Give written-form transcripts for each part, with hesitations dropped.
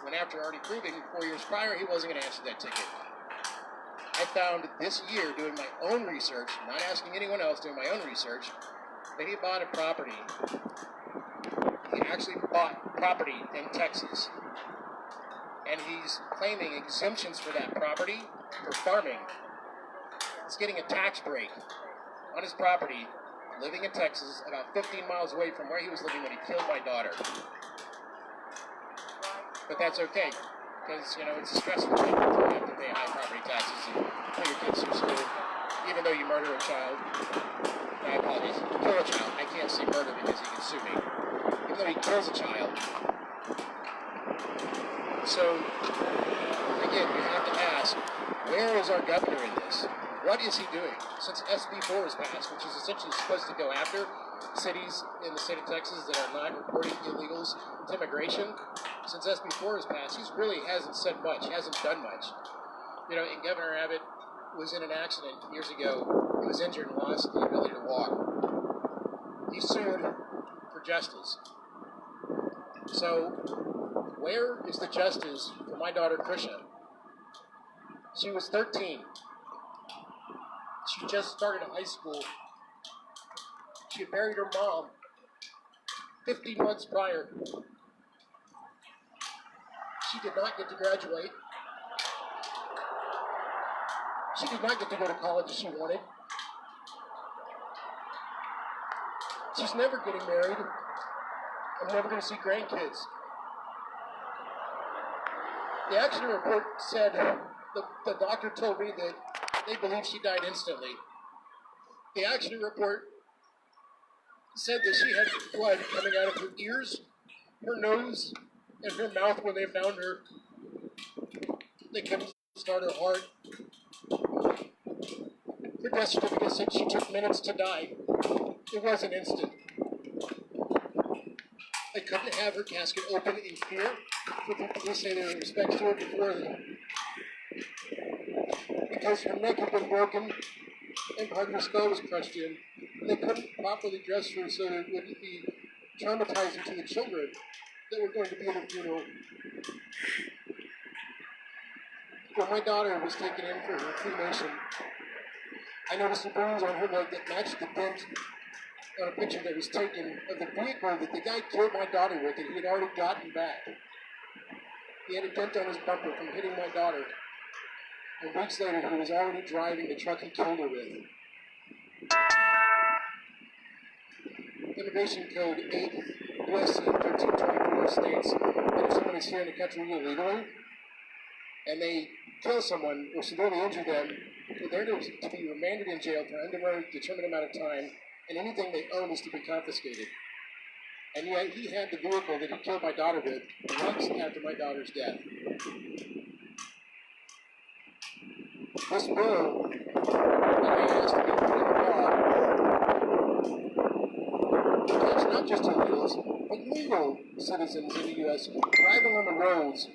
And after already proving 4 years prior he wasn't going to answer that ticket, I found this year, doing my own research, not asking anyone else, doing my own research, that he bought a property. He actually bought property in Texas. And he's claiming exemptions for that property for farming. He's getting a tax break on his property, living in Texas, about 15 miles away from where he was living when he killed my daughter. But that's okay, because, you know, it's a stressful thing to have to pay high property taxes and put your kids through school, even though you murder a child. I apologize. Kill a child. I can't say murder because he can sue me. Even though he kills a child. So, again, you have to ask, where is our governor in this? What is he doing? Since SB 4 was passed, which is essentially supposed to go after cities in the state of Texas that are not reporting illegals to immigration, since SB 4 was passed, he really hasn't said much. He hasn't done much. You know, and Governor Abbott was in an accident years ago. He was injured and lost the ability to walk. He sued for justice. So, where is the justice for my daughter, Krisha? She was 13. She just started high school. She had married her mom 15 months prior. She did not get to graduate. She did not get to go to college as she wanted. She's never getting married. I'm never going to see grandkids. The accident report said, the doctor told me that they believe she died instantly. The accident report said that she had blood coming out of her ears, her nose, and her mouth when they found her. They couldn't start her heart. Her death certificate said she took minutes to die. It was an instant. They couldn't have her casket open in fear. They say they were respect to her before because her neck had been broken and part of her skull was crushed in. They couldn't properly dress her so that it wouldn't be traumatizing to the children that were going to be at her funeral. When my daughter was taken in for her cremation, I noticed a bruise on her leg that matched the dent on a picture that was taken of the vehicle that the guy killed my daughter with, and he had already gotten back. He had a dent on his bumper from hitting my daughter. And weeks later, he was already driving the truck he killed her with. Immigration Code 8 U.S.C. 1324 states that if someone is here in the country illegally, and they kill someone or severely injure them, they're to be remanded in jail for an undetermined amount of time, and anything they own is to be confiscated. And yet he had the vehicle that he killed my daughter with weeks after my daughter's death. This bill that I asked to be put in law protects not just illegals, but legal citizens in the U.S. driving on the roads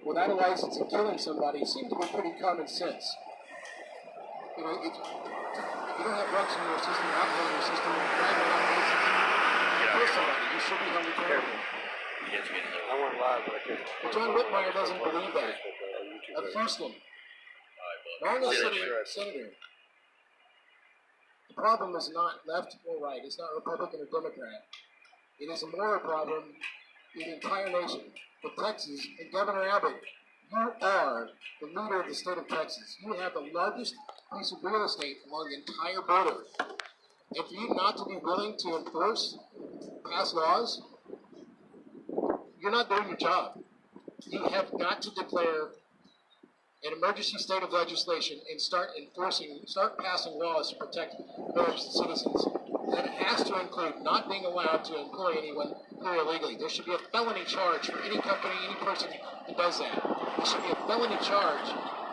without a license and killing somebody seems to be pretty common sense. You know, if you don't have drugs in your system, alcohol in your system, and you're driving without a license, you kill somebody, you should be held accountable. I went live, but I couldn't. But John Whitmire doesn't believe that. Of Houston, longest senator. The problem is not left or right. It's not Republican or Democrat. It is a moral problem in the entire nation. For Texas and Governor Abbott, you are the leader of the state of Texas. You have the largest piece of real estate along the entire border. And for you not to be willing to enforce, pass laws, you're not doing your job. You have got to declare an emergency state of legislation and start passing laws to protect American citizens. That has to include not being allowed to employ anyone here illegally. There should be a felony charge for any company, any person who does that. There should be a felony charge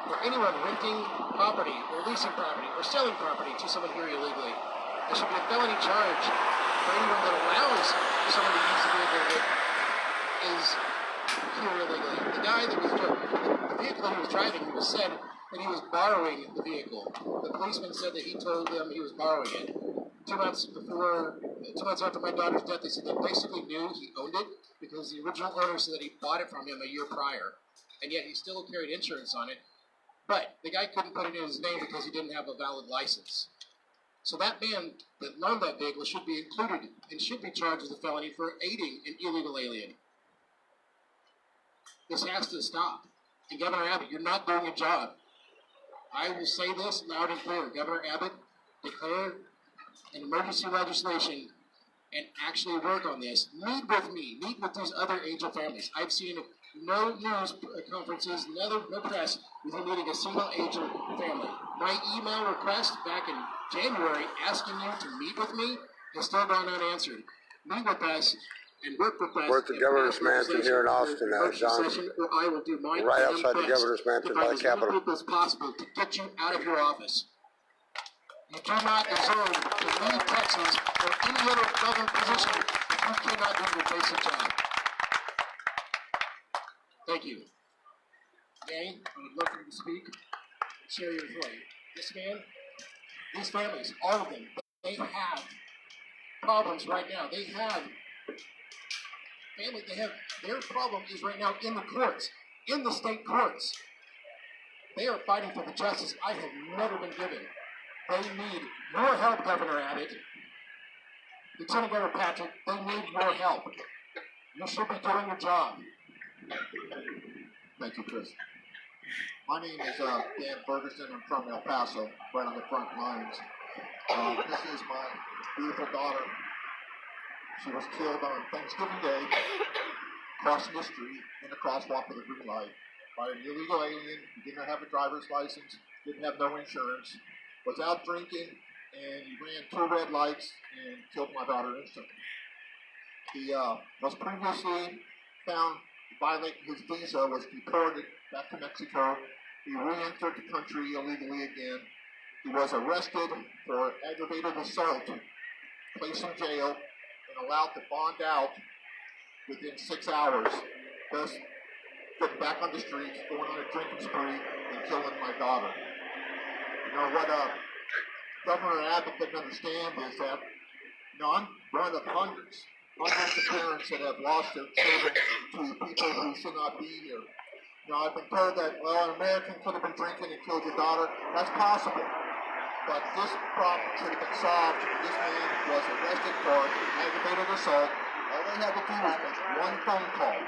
for anyone renting property or leasing property or selling property to someone here illegally. There should be a felony charge for anyone that allows someone to use the vehicle that is here illegally. The guy that was the vehicle that he was driving, he was said that he was borrowing the vehicle. The policeman said that he told them he was borrowing it. 2 months after my daughter's death, they said they basically knew he owned it because the original owner said that he bought it from him a year prior, and yet he still carried insurance on it. But the guy couldn't put it in his name because he didn't have a valid license. So that man that loaned that vehicle should be included and should be charged with a felony for aiding an illegal alien. This has to stop. And Governor Abbott, you're not doing your job. I will say this loud and clear. Governor Abbott, declare an emergency legislation and actually work on this. Meet with me. Meet with these other angel families. I've seen no news conferences, no press with you meeting a single angel family. My email request back in January asking you to meet with me has still gone unanswered. Meet with us and work with us. We're at the governor's mansion here in Austin, John. I will do my Right outside the governor's mansion by the Capitol. As many people as possible to get you out of your office. You do not deserve to leave Texas or any other government position if you cannot do your basic job. Thank you. Danny, I would love for you to speak. Share your story. This man, these families, all of them, they have problems right now. They have their problem is right now in the courts, in the state courts. They are fighting for the justice I have never been given. They need more help, Governor Abbott. Lieutenant Governor Patrick, they need more help. You should be doing your job. Thank you, Chris. My name is Dan Ferguson. I'm from El Paso, right on the front lines. This is my beautiful daughter. She was killed on Thanksgiving Day, crossing the street in a crosswalk with a green light by an illegal alien who didn't have a driver's license, didn't have no insurance, was out drinking, and he ran 2 red lights and killed my daughter instantly. He was previously found violating his visa, was deported back to Mexico. He re-entered the country illegally again. He was arrested for aggravated assault, placed in jail, and allowed to bond out within 6 hours, thus getting back on the streets, going on a drinking spree, and killing my daughter. You know what Governor Abbott didn't understand is that, I'm one of hundreds of parents that have lost their children to people who should not be here. I've been told that, an American could have been drinking and killed your daughter. That's possible. But this problem should have been solved. This man was arrested for aggravated assault. All they had to do was make one phone call.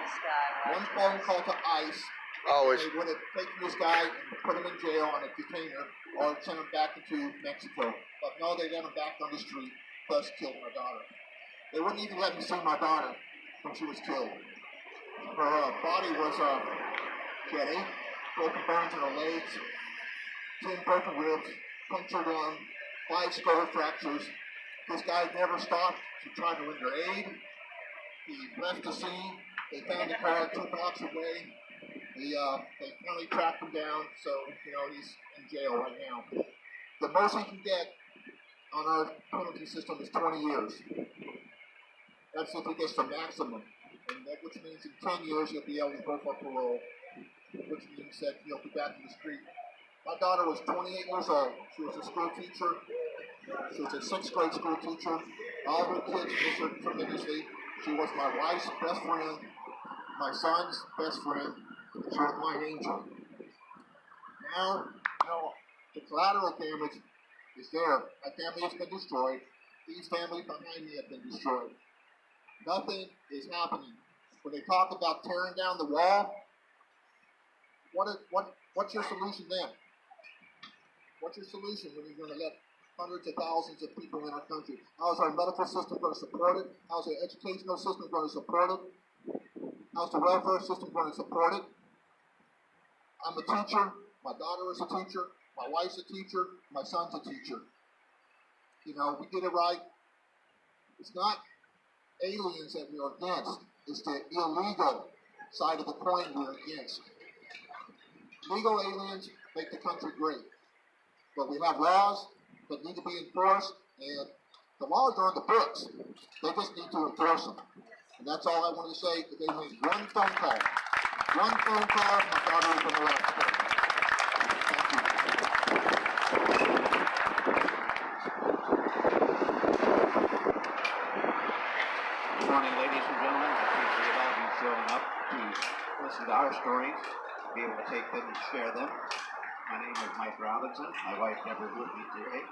One phone call to ICE. Always. They would have taken this guy and put him in jail on a detainer or sent him back into Mexico. But no, they let him back on the street, thus killed my daughter. They wouldn't even let me see my daughter when she was killed. Her body was, she had 8 broken bones in her legs, 10 broken ribs, punctured lung, 5 skull fractures. This guy never stopped to try to render aid. He left the scene. They found the car 2 blocks away. They finally tracked him down, so, he's in jail right now. The most he can get on our penalty system is 20 years. That's if he gets the maximum, which means in 10 years he'll be eligible for parole, which means that he'll be back in the street. My daughter was 28 years old. She was a school teacher. She was a 6th grade school teacher. All her kids miss her tremendously. She was my wife's best friend, my son's best friend. She was my angel. Now, the collateral damage is there. My family has been destroyed. These families behind me have been destroyed. Nothing is happening. When they talk about tearing down the wall, what's your solution then? What's your solution when you're going to let hundreds of thousands of people in our country? How is our medical system going to support it? How is our educational system going to support it? How's the welfare system going to support it? I'm a teacher. My daughter is a teacher. My wife's a teacher. My son's a teacher. We did it right. It's not aliens that we are against. It's the illegal side of the coin we're against. Legal aliens make the country great. But we have laws that need to be enforced, and the laws are on the books. They just need to enforce them. And that's all I want to say. If they make one phone call, my daughter is going to let us go. Good morning, ladies and gentlemen. I appreciate all of listen to our stories, be able to take them and share them. My name is Mike Robinson. My wife Deborah with me today.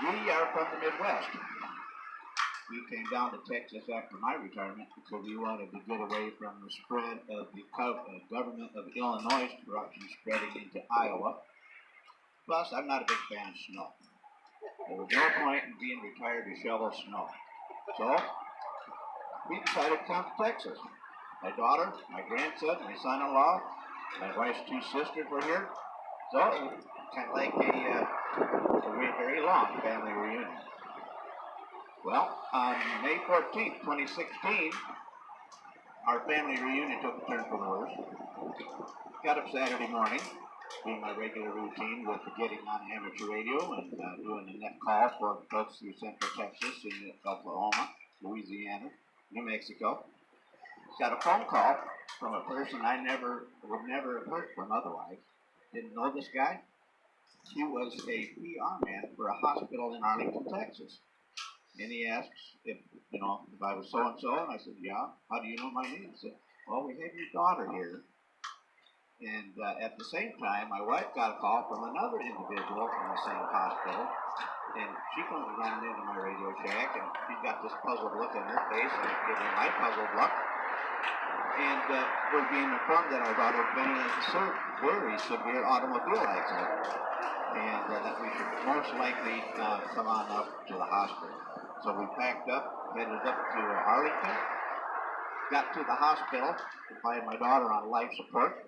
We are from the Midwest. We came down to Texas after my retirement because we wanted to get away from the spread of the government of Illinois corruption spreading into Iowa. Plus, I'm not a big fan of snow. There was no point in being retired to shovel snow. So, we decided to come to Texas. My daughter, my grandson, my son-in-law, my wife's two sisters were here. So, it was kind of like a very long family reunion. Well, on May 14th, 2016, our family reunion took a turn for the worse. Got up Saturday morning, doing my regular routine with getting on amateur radio and doing a net call for folks through Central Texas and Oklahoma, Louisiana, New Mexico. Got a phone call from a person I would never have heard from otherwise. Didn't know this guy. He was a PR man for a hospital in Arlington, Texas. And he asks if I was so-and-so, and I said, yeah. How do you know my name? He said, well, we have your daughter here. And at the same time, my wife got a call from another individual from the same hospital, and she comes running into my Radio Shack, and she's got this puzzled look on her face, and I give her my puzzled look. And we're being informed that our daughter had been in a very severe automobile accident, and that we should most likely come on up to the hospital. So we packed up, headed up to Arlington, got to the hospital to find my daughter on life support.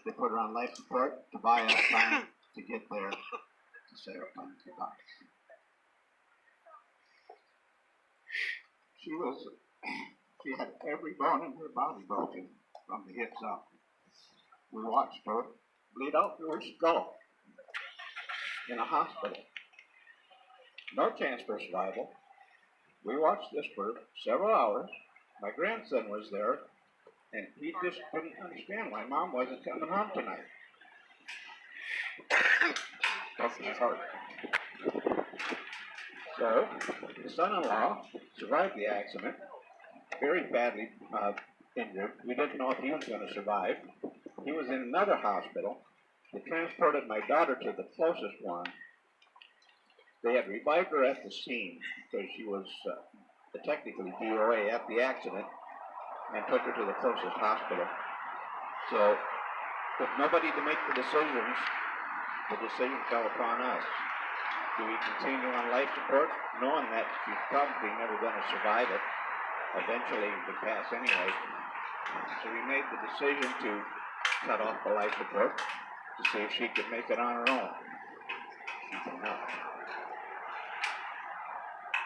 They put her on life support to buy us time to get there to say our time goodbye. She had every bone in her body broken from the hips up. We watched her bleed out through her skull in a hospital. No chance for survival. We watched this for several hours. My grandson was there, and he just couldn't understand why Mom wasn't coming home tonight. That's his heart. So, the son-in-law survived the accident, very badly injured. We didn't know if he was going to survive. He was in another hospital. They transported my daughter to the closest one. They had revived her at the scene because she was technically DOA at the accident and took her to the closest hospital. So, with nobody to make the decision fell upon us. Do we continue on life support, knowing that she's probably never going to survive it? Eventually, would pass anyway. So we made the decision to cut off the life support to see if she could make it on her own. She cannot.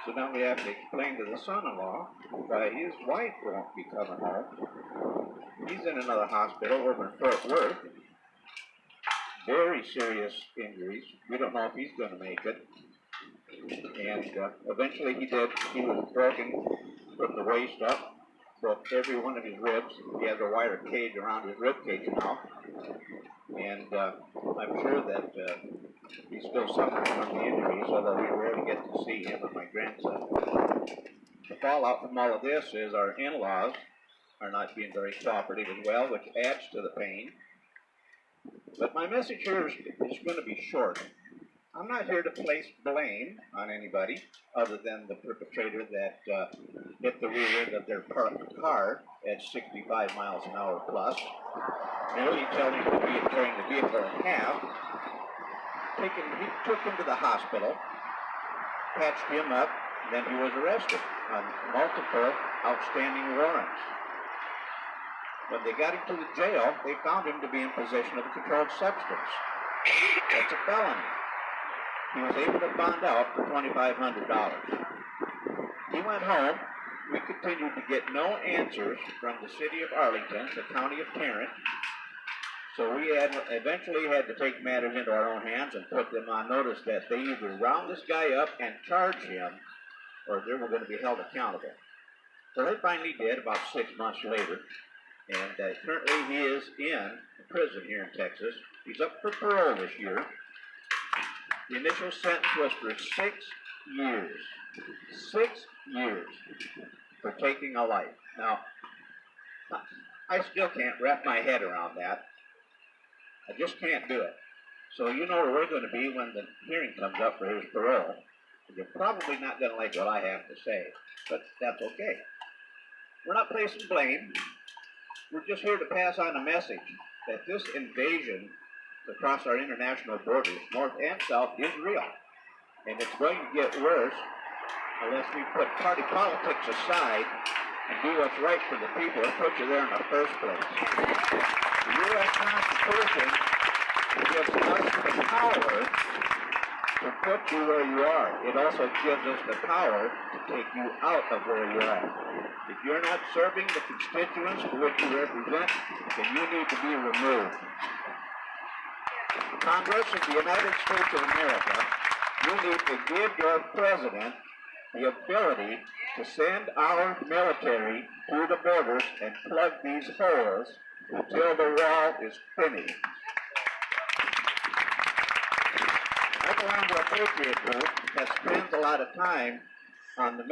So now we have to explain to the son-in-law why his wife won't be coming home. He's in another hospital over in Fort Worth. Very serious injuries. We don't know if he's going to make it. And eventually he did. He was broken from the waist up, broke every one of his ribs. He has a wire cage around his rib cage now. And I'm sure that he's still suffering from the injuries, although we rarely get to see him and my grandson. The fallout from all of this is our in-laws are not being very cooperative as well, which adds to the pain. But my message here is going to be short. I'm not here to place blame on anybody other than the perpetrator that hit the rear end of their parked car at 65 miles an hour plus, merely telling him to be tearing the vehicle in half. He took him to the hospital, patched him up, then he was arrested on multiple outstanding warrants. When they got him to the jail, they found him to be in possession of a controlled substance. That's a felony. He was able to bond out for $2,500. He went home. We continued to get no answers from the city of Arlington, the county of Tarrant. So we eventually had to take matters into our own hands and put them on notice that they either round this guy up and charge him, or they were going to be held accountable. So they finally did about 6 months later. And currently he is in prison here in Texas. He's up for parole this year. The initial sentence was for 6 years. 6 years for taking a life. Now, I still can't wrap my head around that. I just can't do it. So you know where we're going to be when the hearing comes up for his parole. You're probably not going to like what I have to say, but that's okay. We're not placing blame. We're just here to pass on a message that this invasion across our international borders, north and south, is real. And it's going to get worse unless we put party politics aside and do what's right for the people that put you there in the first place. The U.S. Constitution gives us the power to put you where you are. It also gives us the power to take you out of where you are. If you're not serving the constituents for which you represent, then you need to be removed. Congress of the United States of America, you need to give your president the ability to send our military to the borders and plug these holes until the wall is finished. I belong to a patriot group that spends a lot of time on the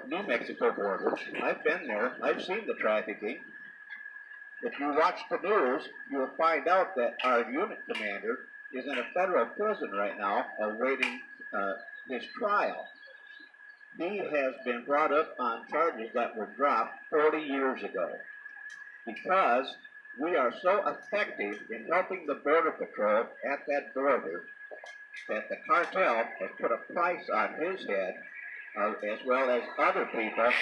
New Mexico borders. I've been there. I've seen the trafficking. If you watch the news, you'll find out that our unit commander is in a federal prison right now awaiting his trial. He has been brought up on charges that were dropped 40 years ago because we are so effective in helping the Border Patrol at that border that the cartel has put a price on his head, as well as other people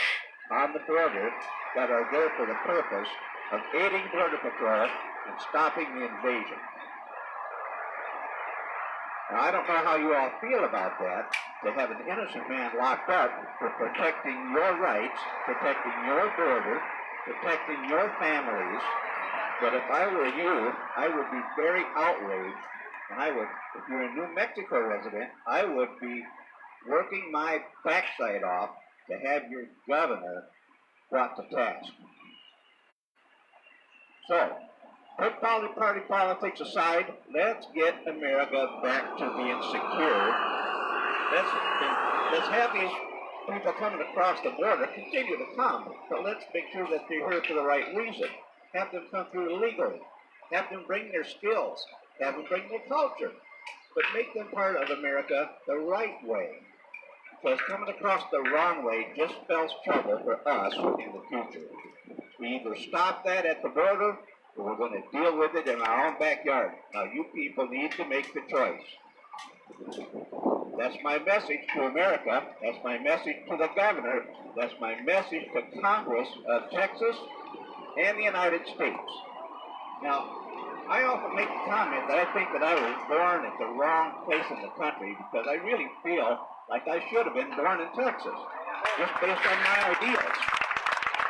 on the border that are there for the purpose of aiding Border Patrol and stopping the invasion. Now, I don't know how you all feel about that, to have an innocent man locked up for protecting your rights, protecting your border, protecting your families. But if I were you, I would be very outraged, and I would, if you're a New Mexico resident, I would be working my backside off to have your governor brought to task. So, put party politics aside. Let's get America back to being secure. Let's have these people coming across the border continue to come, but let's make sure that they're here for the right reason. Have them come through legally. Have them bring their skills. Have them bring their culture. But make them part of America the right way. Because coming across the wrong way just spells trouble for us in the future. We either stop that at the border, or we're going to deal with it in our own backyard. Now, you people need to make the choice. That's my message to America. That's my message to the governor. That's my message to Congress of Texas and the United States. Now, I often make the comment that I think that I was born at the wrong place in the country because I really feel like I should have been born in Texas, just based on my ideals.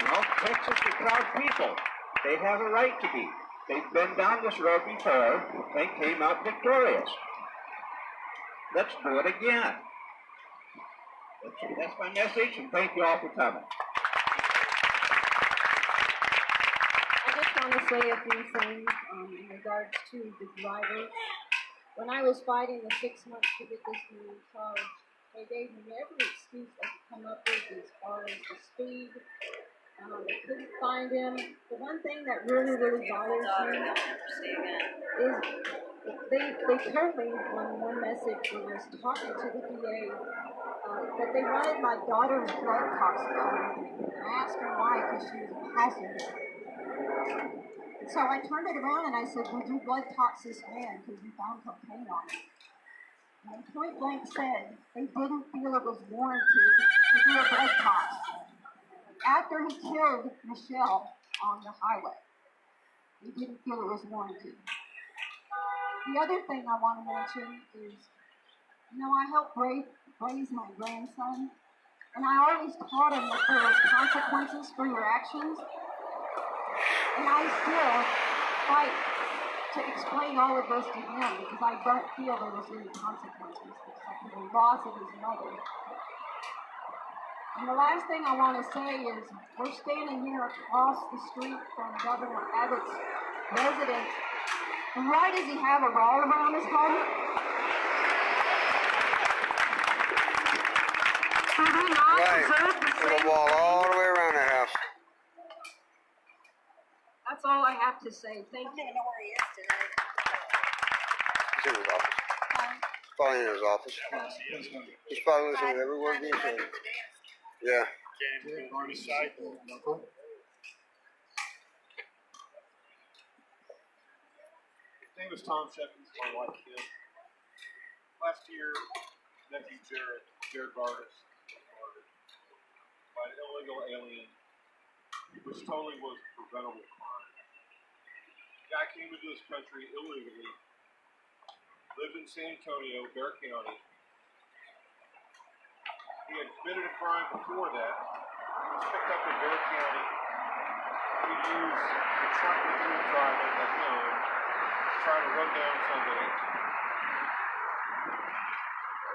You know, Texas is proud people. They have a right to be. They've been down this road before. They came out victorious. Let's do it again. That's my message, and thank you all for coming. I just want to say a few things in regards to the driver. When I was fighting the 6 months to get this man charged, they gave me every excuse they could come up with as far as the speed. They couldn't find him. The one thing that really bothers me is they told me on one message when I was talking to the DA that they wanted my daughter's blood toxicology. I asked her why, because she was a passenger. And so I turned it around and I said, would you blood tox this man because you found cocaine on him? And they point blank said they didn't feel it was warranted to do a blood tox after he killed Michelle on the highway. They didn't feel it was warranted. The other thing I want to mention is, you know, I helped raise my grandson, and I always taught him that there was consequences for your actions, and I still fight to explain all of this to him because I don't feel there was any consequences except for the loss of his mother. And the last thing I want to say is we're standing here across the street from Governor Abbott's residence. And why does he have a wall around his home? Should he not deserve the same Put a wall all the way around the house. That's all I have to say. Thank you. I don't even know where he is today. He's in his office. Probably in his office. He's probably listening to every word being said. Yeah. James on the side. His name is Tom Shepard, my wife Kim. Last year, nephew Jared Vargas was murdered by an illegal alien, which totally was a preventable crime. The guy came into this country illegally, lived in San Antonio, Bexar County. He had committed a crime before that. He was picked up in Bexar County. He used the truck that he was driving that he owned to try to run down somebody.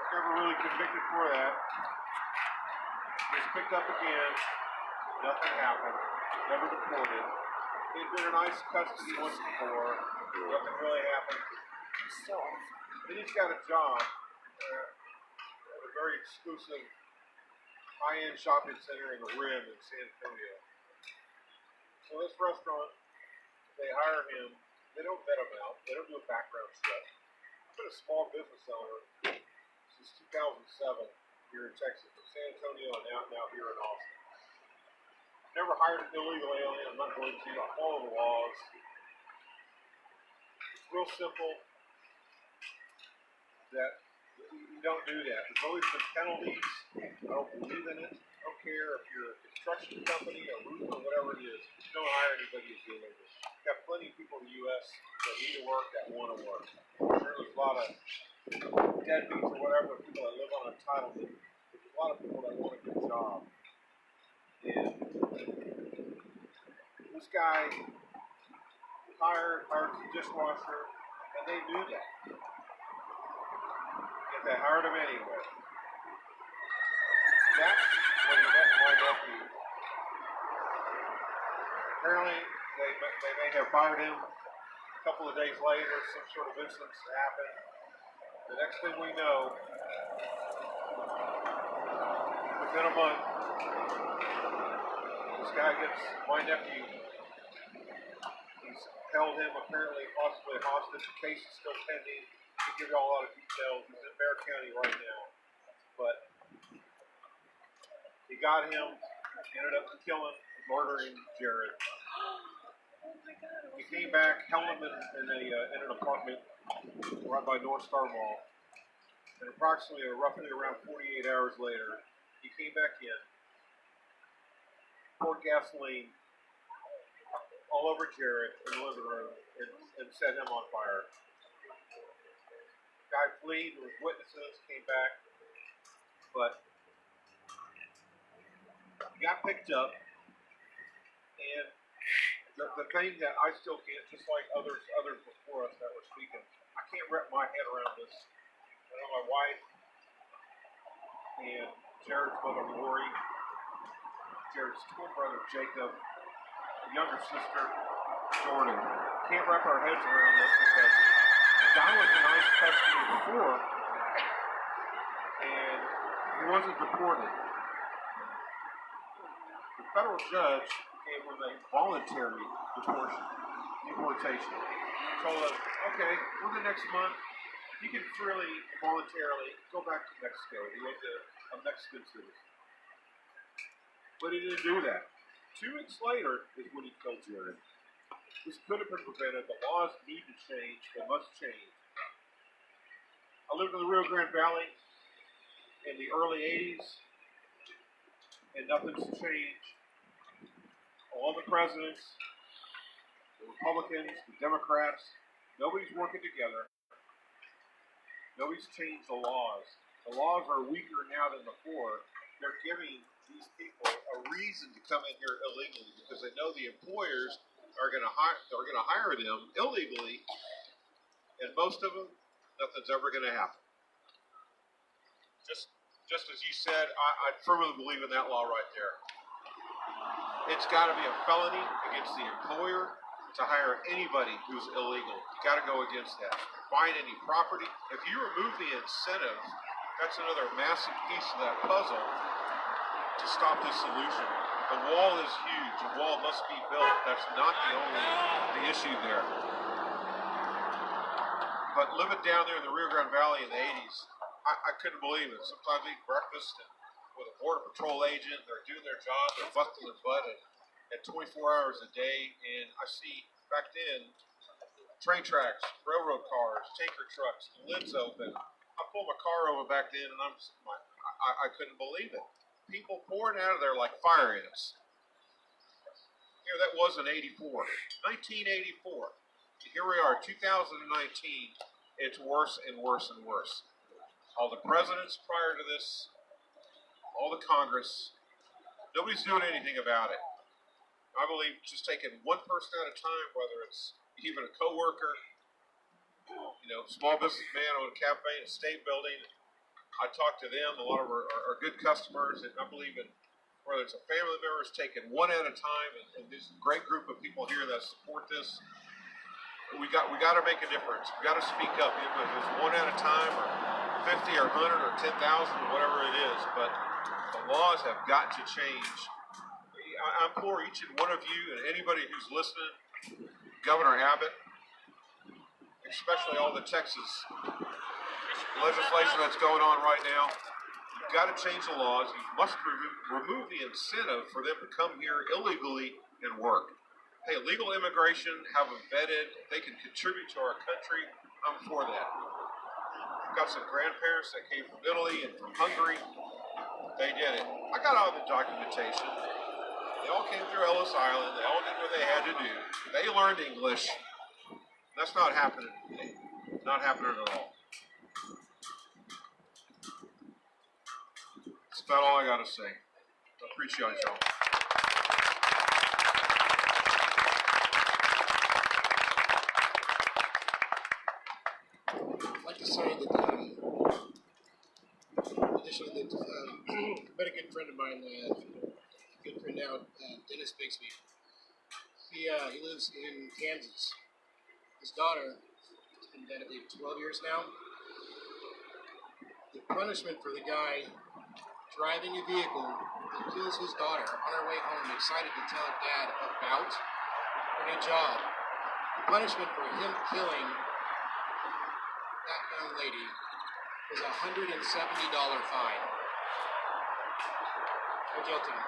Never really convicted for that. He was picked up again. Nothing happened. Never deported. He had been in ICE custody once before. Nothing really happened. Then he's got a job at a very exclusive high-end shopping center in the Rim in San Antonio. So this restaurant, they hire him. They don't vet him out. They don't do a background check. I've been a small business owner since 2007 here in Texas, in San Antonio, and now here in Austin. Never hired an illegal alien. I'm not going to. I follow the laws. It's real simple that you don't do that. There's always been penalties. I don't believe in it. I don't care if you're a construction company, a roofer, or whatever it is. You don't hire anybody who's illegal. We've got plenty of people in the U.S. that need to work, that want to work. I'm sure there's a lot of deadbeats or whatever, people that live on entitlement. There's a lot of people that want a good job. And this guy hired the dishwasher, and they knew that. Yet they hired him anyway. That's when he met my nephew. Apparently, they may have fired him. A couple of days later, some sort of incident happened. The next thing we know, within a month, this guy gets my nephew. He's held him apparently possibly hostage. The case is still pending. I can give you all a lot of details. He's in Bexar County right now. But he got him, ended up killing, murdering Jared. He came back, held him in an apartment right by North Star Mall. And approximately, roughly around 48 hours later, he came back in, poured gasoline all over Jared in the living room, and set him on fire. Guy fled with witnesses, came back, but he got picked up, and the thing that I still can't, just like others before us that were speaking, I can't wrap my head around this. I know my wife and Jared's mother Lori, Jared's twin brother Jacob, younger sister Jordan, can't wrap our heads around this because the guy was in ICE custody before and he wasn't deported. The federal judge gave him a voluntary deportation. Told us, okay, for the next month, you can freely, voluntarily go back to Mexico. He was a Mexican citizen. But he didn't do that. 2 weeks later is when he killed Jared. This could have been prevented. The laws need to change. They must change. I lived in the Rio Grande Valley in the early 80s, and nothing's changed. All the presidents, the Republicans, the Democrats, nobody's working together. Nobody's changed the laws. The laws are weaker now than before. They're giving these people a reason to come in here illegally because they know the employers are going to hire them illegally, and most of them, nothing's ever going to happen. Just as you said, I firmly believe in that law right there. It's got to be a felony against the employer to hire anybody who's illegal. You got to go against that. Find any property. If you remove the incentive, that's another massive piece of that puzzle to stop this solution. The wall is huge. The wall must be built. That's not the issue there. But living down there in the Rio Grande Valley in the 80s, I couldn't believe it. Sometimes I eat breakfast with a Border Patrol agent. They're doing their job. They're busting their butt at 24 hours a day. And I see back then train tracks, railroad cars, tanker trucks, the lids open. I pulled my car over back then, and I couldn't believe it. People pouring out of there like fire ants. You know, that was in 84. 1984. Here we are, 2019. It's worse and worse and worse. All the presidents prior to this, all the Congress, nobody's doing anything about it. I believe just taking one person at a time, whether it's even a coworker, you know, small businessman on a cafe in a state building. I talk to them. A lot of are good customers, and I believe in whether it's a family member, it's taken one at a time, and this great group of people here that support this. We got to make a difference. We got to speak up, if it's one at a time, or 50, or 100, or 10,000, or whatever it is. But the laws have got to change. I implore each and one of you and anybody who's listening, Governor Abbott, especially all the Texas legislation that's going on right now. You've got to change the laws. You must remove the incentive for them to come here illegally and work. Hey, legal immigration, have them vetted. They can contribute to our country. I'm for that. I've got some grandparents that came from Italy and from Hungary. They did it. I got all the documentation. They all came through Ellis Island. They all did what they had to do. They learned English. That's not happening today. Not happening at all. That's about all I got to say. I appreciate y'all. I'd like to say that, additionally, that I've been a good friend of mine, a good friend now, Dennis Bixby. He lives in Kansas. His daughter has been dead, I believe, 12 years now. The punishment for the guy driving a vehicle that kills his daughter on her way home, excited to tell her dad about her new job. The punishment for him killing that young lady was a $170 fine. No joking,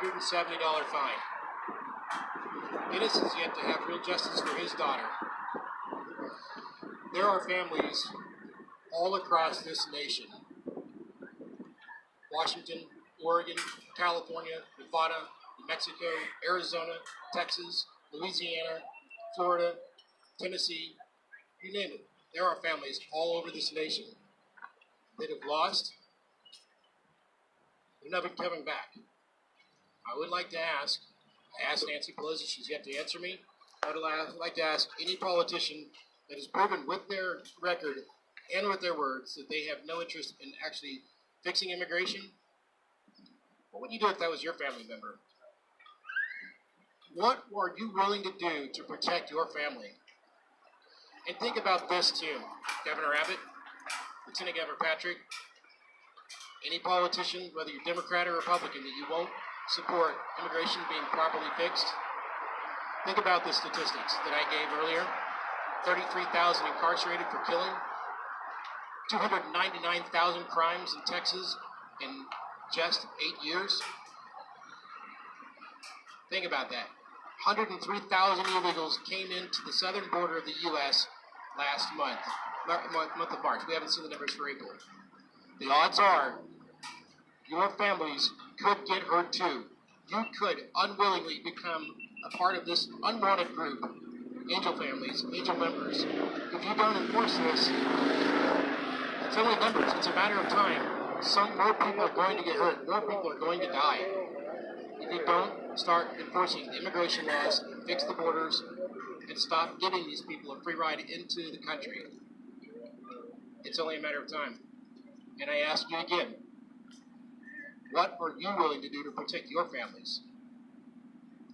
$170 fine. Dennis has yet to have real justice for his daughter. There are families all across this nation, Washington, Oregon, California, Nevada, New Mexico, Arizona, Texas, Louisiana, Florida, Tennessee, you name it. There are families all over this nation that have lost, they're never coming back. I would like to ask, I asked Nancy Pelosi, she's yet to answer me. I would like to ask any politician that has proven with their record and with their words that they have no interest in actually fixing immigration. What would you do if that was your family member? What are you willing to do to protect your family? And think about this too, Governor Abbott, Lieutenant Governor Patrick, any politician, whether you're Democrat or Republican, that you won't support immigration being properly fixed. Think about the statistics that I gave earlier. 33,000 incarcerated for killing, 299,000 crimes in Texas in just 8 years. Think about that. 103,000 illegals came into the southern border of the U.S. last month of March. We haven't seen the numbers for April. The odds are your families could get hurt too. You could unwillingly become a part of this unwanted group, angel families, angel members. If you don't enforce this, it's only numbers. It's a matter of time. Some more people are going to get hurt. More people are going to die. If you don't start enforcing immigration laws, fix the borders, and stop giving these people a free ride into the country, it's only a matter of time. And I ask you again, what are you willing to do to protect your families?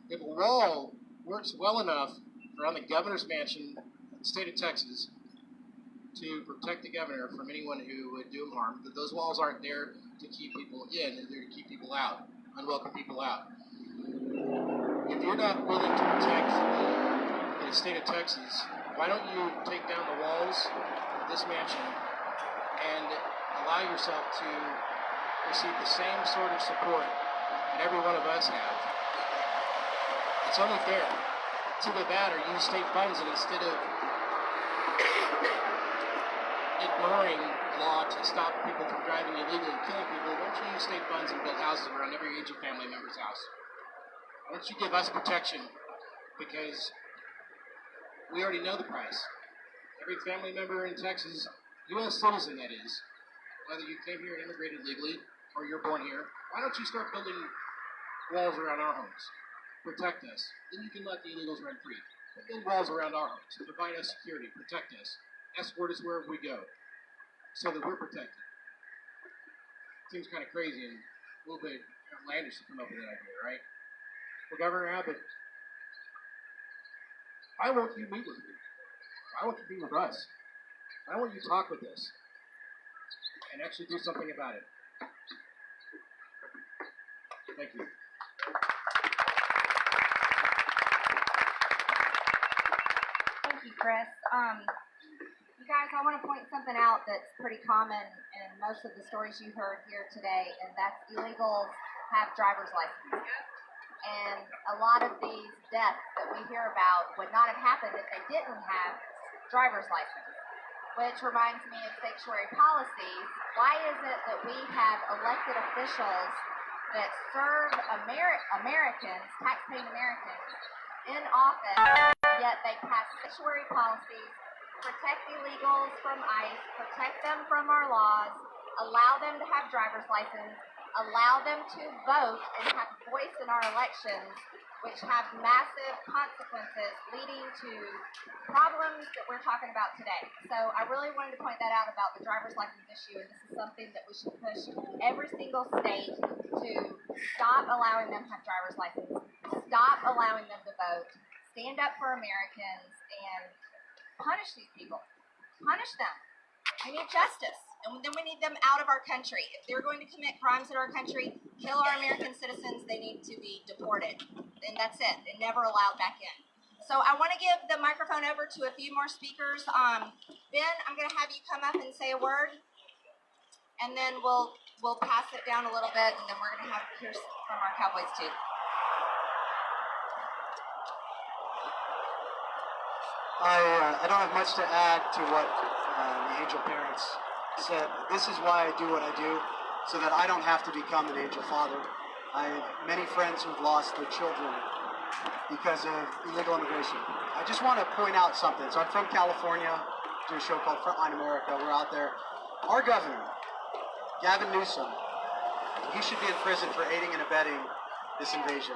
If a wall works well enough around the governor's mansion in the state of Texas to protect the governor from anyone who would do him harm, that those walls aren't there to keep people in, they're there to keep people out, unwelcome people out. you're not willing to protect the state of Texas, why don't you take down the walls of this mansion and allow yourself to receive the same sort of support that every one of us have? It's only fair. It's either that or use state funds, and instead of ignoring law to stop people from driving illegally and killing people, why don't you use state funds and build houses around every aging family member's house? Why don't you give us protection? Because we already know the price. Every family member in Texas, U.S. citizen that is, whether you came here and immigrated legally or you're born here, why don't you start building walls around our homes? Protect us. Then you can let the illegals run free. But build walls around our homes. Provide us security. Protect us. Escort us wherever we go so that we're protected. Seems kind of crazy and a little bit outlandish to come up with that idea, right? Well, Governor Abbott, I want you to meet with me. I want you to meet with us. I want you to talk with us and actually do something about it. Thank you. Thank you, Chris. You guys, I want to point something out that's pretty common in most of the stories you heard here today, and that's illegals have driver's licenses. And a lot of these deaths that we hear about would not have happened if they didn't have driver's licenses. Which reminds me of sanctuary policies. Why is it that we have elected officials that serve Americans, taxpaying Americans, in office, yet they pass sanctuary policies, protect illegals from ICE, protect them from our laws, allow them to have driver's license, allow them to vote and have a voice in our elections, which have massive consequences leading to problems that we're talking about today. So I really wanted to point that out about the driver's license issue, and this is something that we should push every single state to stop allowing them to have driver's license, stop allowing them to vote, stand up for Americans, and punish these people. Punish them. We need justice, and then we need them out of our country. If they're going to commit crimes in our country, kill our American citizens, they need to be deported. And that's it. They're never allowed back in. So I want to give the microphone over to a few more speakers. Ben, I'm going to have you come up and say a word, and then we'll pass it down a little bit, and then we're going to hear from our Cowboys too. I don't have much to add to what the angel parents said. This is why I do what I do, so that I don't have to become an angel father. I have many friends who've lost their children because of illegal immigration. I just want to point out something. So I'm from California, do a show called Frontline America. We're out there. Our governor, Gavin Newsom, he should be in prison for aiding and abetting this invasion.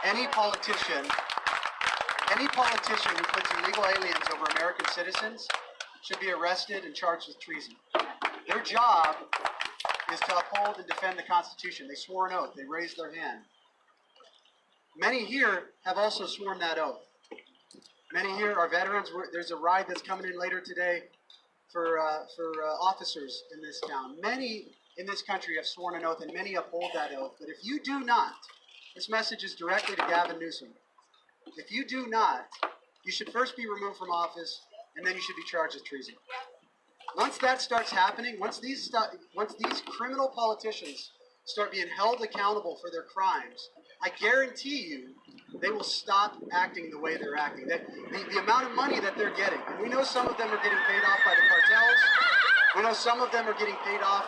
Any politician who puts illegal aliens over American citizens should be arrested and charged with treason. Their job is to uphold and defend the Constitution. They swore an oath. They raised their hand. Many here have also sworn that oath. Many here are veterans. There's a ride that's coming in later today for officers in this town. Many in this country have sworn an oath, and many uphold that oath. But if you do not, this message is directly to Gavin Newsom. If you do not, you should first be removed from office, and then you should be charged with treason. Once that starts happening, once these criminal politicians start being held accountable for their crimes, I guarantee you they will stop acting the way they're acting. The amount of money that they're getting, and we know some of them are getting paid off by the cartels. We know some of them are getting paid off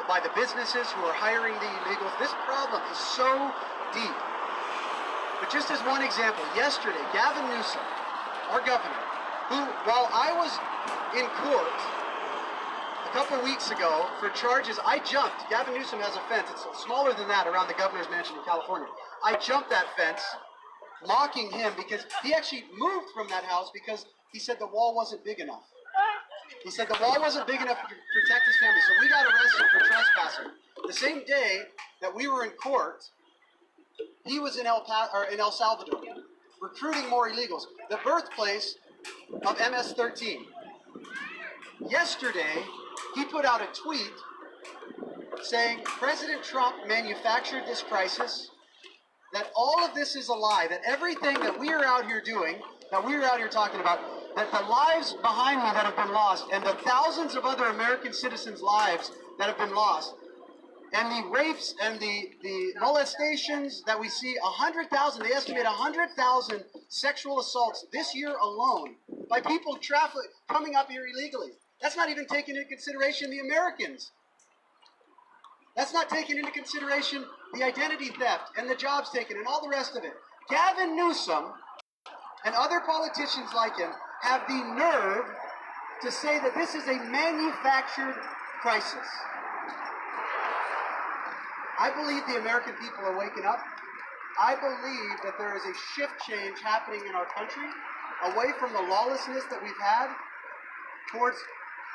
by the businesses who are hiring the illegals. This problem is so deep. But just as one example, yesterday, Gavin Newsom, our governor, who, while I was in court a couple weeks ago for charges, I jumped. Gavin Newsom has a fence. It's smaller than that around the governor's mansion in California. I jumped that fence, mocking him because he actually moved from that house because he said the wall wasn't big enough. He said the wall wasn't big enough to protect his family, so we got arrested for trespassing. The same day that we were in court, he was in El Salvador, recruiting more illegals, the birthplace of MS-13. Yesterday, he put out a tweet saying, President Trump manufactured this crisis. that all of this is a lie, that everything that we are out here doing, that we are out here talking about, that the lives behind me that have been lost, and the thousands of other American citizens' lives that have been lost, and the rapes and the molestations that we see, 100,000, they estimate 100,000 sexual assaults this year alone by people coming up here illegally. That's not even taking into consideration the Americans. That's not taking into consideration the identity theft and the jobs taken and all the rest of it. Gavin Newsom and other politicians like him have the nerve to say that this is a manufactured crisis. I believe the American people are waking up. I believe that there is a shift change happening in our country away from the lawlessness that we've had towards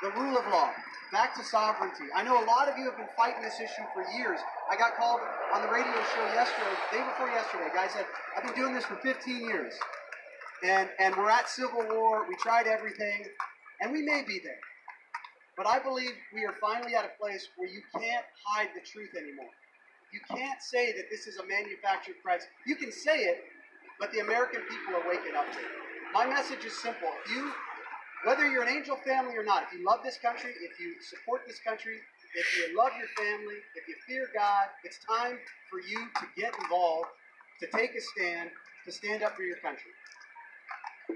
the rule of law, back to sovereignty. I know a lot of you have been fighting this issue for years. I got called on the radio show yesterday, the day before yesterday. A guy said, I've been doing this for 15 years. And we're at civil war. We tried everything. And we may be there. But I believe we are finally at a place where you can't hide the truth anymore. You can't say that this is a manufactured crisis. You can say it, but the American people are waking up to it. My message is simple. Whether you're an Angel family or not, if you love this country, if you support this country, if you love your family, if you fear God, it's time for you to get involved, to take a stand, to stand up for your country.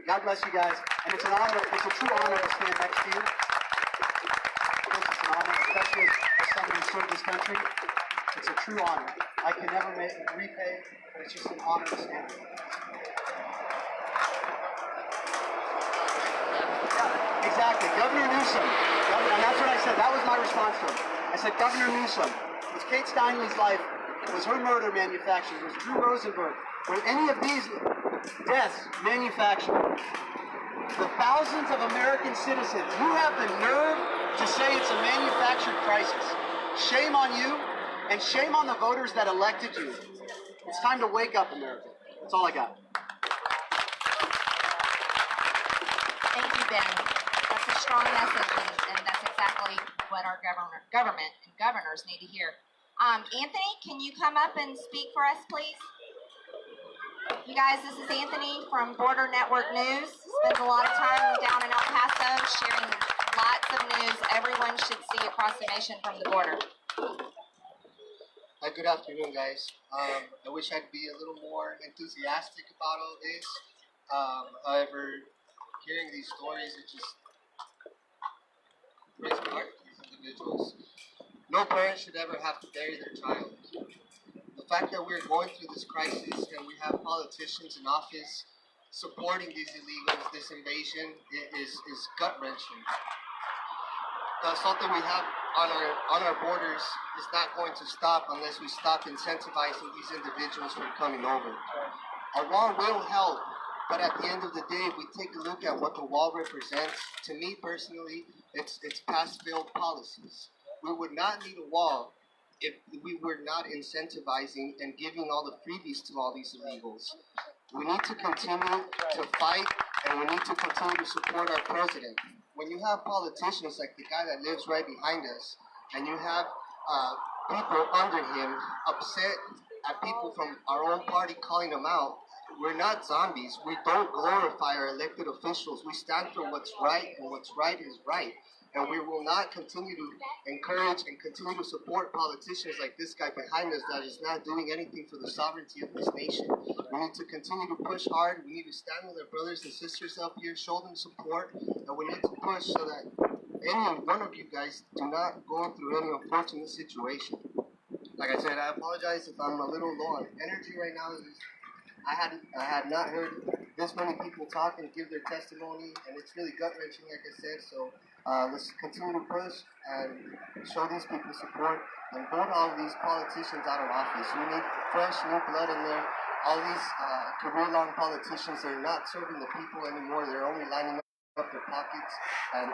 God bless you guys. And it's an honor, it's a true honor to stand next to you. It's an honor, especially as somebody who served this country. It's a true honor. I can never repay, but it's just an honor to stand with you. Exactly. Governor Newsom. And that's what I said. That was my response to him. I said, Governor Newsom, was Kate Steinle's life, was her murder manufactured? Was Drew Rosenberg? Were any of these deaths manufactured? The thousands of American citizens, you have the nerve to say it's a manufactured crisis. Shame on you, and shame on the voters that elected you. It's time to wake up, America. That's all I got. Thank you, Ben. That's a strong message, and that's exactly what our government and governors need to hear. Anthony, can you come up and speak for us, please? You guys, this is Anthony from Border Network News. Spends a lot of time down in El Paso sharing lots of news everyone should see across the nation from the border. Good afternoon, guys. I wish I'd be a little more enthusiastic about all this. However, hearing these stories, it just breaks my heart for these individuals. No parent should ever have to bury their child. The fact that we're going through this crisis and we have politicians in office supporting these illegals, this invasion, is gut-wrenching. The assault that we have on our borders is not going to stop unless we stop incentivizing these individuals from coming over. A wall will help, but at the end of the day, if we take a look at what the wall represents, to me personally, it's past failed policies. We would not need a wall if we were not incentivizing and giving all the freebies to all these illegals. We need to continue to fight, and we need to continue to support our president. When you have politicians like the guy that lives right behind us, and you have people under him upset at people from our own party calling them out, we're not zombies. We don't glorify our elected officials. We stand for what's right, and what's right is right. And we will not continue to encourage and continue to support politicians like this guy behind us that is not doing anything for the sovereignty of this nation. We need to continue to push hard. We need to stand with our brothers and sisters up here, show them support, and we need to push so that any one of you guys do not go through any unfortunate situation. Like I said, I apologize if I'm a little low on energy right now. I had not heard this many people talk and give their testimony, and it's really gut-wrenching, like I said. So let's continue to push and show these people support and vote all of these politicians out of office. We need fresh new blood in there. All these career-long politicians are not serving the people anymore. They're only lining up their pockets and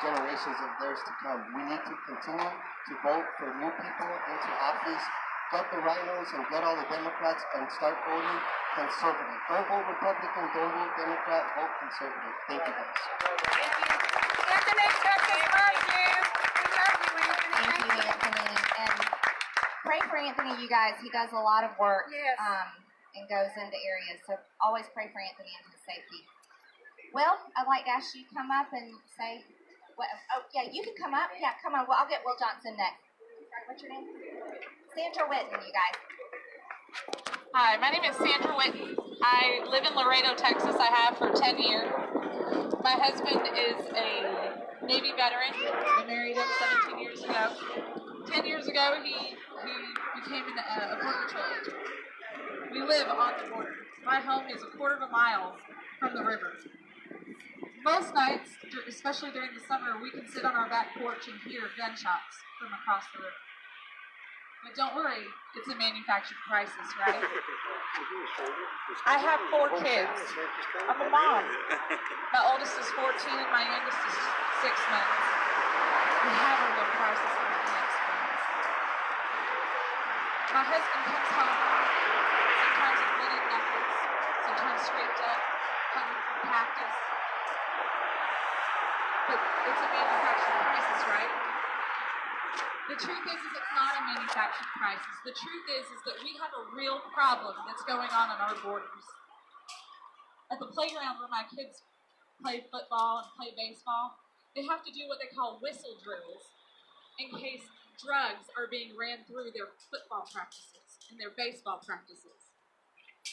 generations of theirs to come. We need to continue to vote for new people into office. Get the rhinos and get all the Democrats and start voting conservative. Don't vote Republican, don't vote Democrat, vote conservative. Thank you, guys. Anthony, Texas loves you. We love you, Anthony. Thank you, Anthony. And pray for Anthony, you guys. He does a lot of work. Yes. and goes into areas. So always pray for Anthony and his safety. Will, I'd like to ask you to come up and say, what, oh, yeah, you can come up. Yeah, come on. Well, I'll get Will Johnson next. Sorry, what's your name? Sandra Whitten, you guys. Hi, my name is Sandra Whitten. I live in Laredo, Texas. I have for 10 years. My husband is a Navy veteran. I married him 17 years ago. 10 years ago, he became a border patrol agent. We live on the border. My home is a quarter of a mile from the river. Most nights, especially during the summer, we can sit on our back porch and hear gunshots from across the river. But don't worry, it's a manufactured crisis, right? I have 4 kids. I'm a mom. My oldest is 14 and my youngest is 6 months. We have a real crisis in the next months. My husband comes home, sometimes with bleeding knuckles, sometimes scraped up, coming from cactus. But it's a manufactured crisis, right? The truth is it's not a manufactured crisis. The truth is that we have a real problem that's going on our borders. At the playground where my kids play football and play baseball, they have to do what they call whistle drills in case drugs are being ran through their football practices and their baseball practices.